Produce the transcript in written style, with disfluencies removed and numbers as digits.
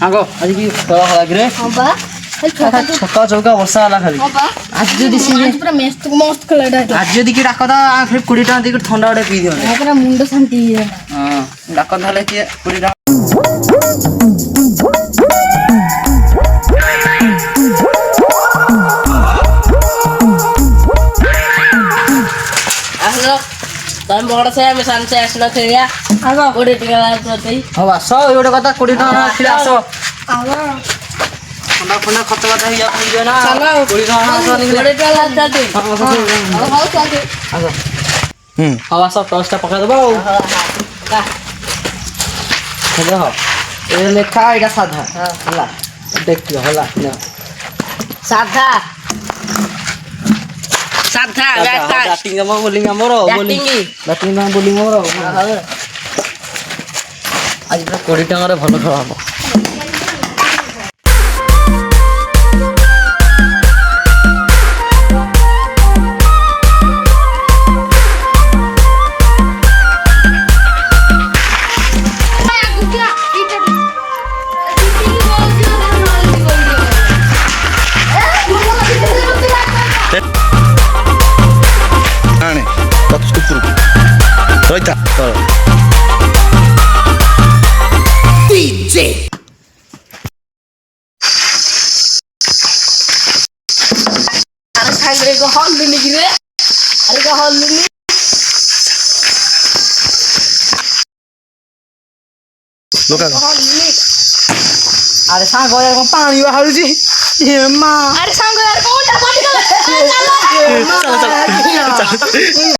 ସାଙ୍ଗ ଆଜି କି ଖେଳ ହେଲା କିରେ? ହଁ ବା ଛକା ଚୌକା ବର୍ଷା ହେଲା ଖାଲି। ହଁ ବା ଆଜି ଯଦି ପୁରା ମସ୍ତ ଖେଳଟା ହେଇଥିଲା। ଆଜି ଯଦି କି ଡାକ 20 ଟଙ୍କା ଦେଇକି ଥଣ୍ଡା ଗୋଟେ ପିଇ ଦିଅନ୍ତେ। ହଁ ପୁରା ମୁଣ୍ଡ ଶାନ୍ତି ହେଇଗଲା। ହଁ ଡାକ ତାହେଲେ କିଏ 20 ଟଙ୍କା ଆସିଲ ତମେ ବଡ଼ ସେ ଆମେ ସାନସେ ଆସିଲ ଖେଳିଆ ଆଗ 20 ଟଙ୍କା ଦେଇ। ହଉ ଆସ ଏଇ ଗୋଟେ କଥା 20 ଟଙ୍କା ଥିଲେ ଆସ। ଥଣ୍ଡା ଫଣ୍ଡା ଖର୍ଚ୍ଚ ବାର୍ଚ୍ଚ ହେଇଯିବ ନା। 20 ଟଙ୍କା ଆସ 20 ଟଙ୍କା ଦେଇ। ହଉ ଚାଲ ଆସ। ହଉ ଆସ ଟସ୍ଟା ପକେଇଦବା ଆଉ। ଦେଖ ଏ ଲେଖା ଏଇଟା ସାଧା ହେଲା ଦେଖିବ ହେଲା ସାଧା ସାଧା ବ୍ୟାଟିଂ ଆମର ବୋଲିଂ ଆମର ବ୍ୟାଟିଂ ବୋଲିଂ ଆମର ଆଜି ପୁରା 20 ଟଙ୍କାରେ ଭଲ ଖେଳ ହବ। ଆଣେ ଉପରକୁ ରହିଥା DJ अरे सांगरे को हॉल मिली की रे अरे का हॉल मिली लोका ଆରେ ସାଙ୍ଗ କଣ ପାଣି ବାହାରୁଛି ଏ ମା अरे सांग यार कौन टा पानी का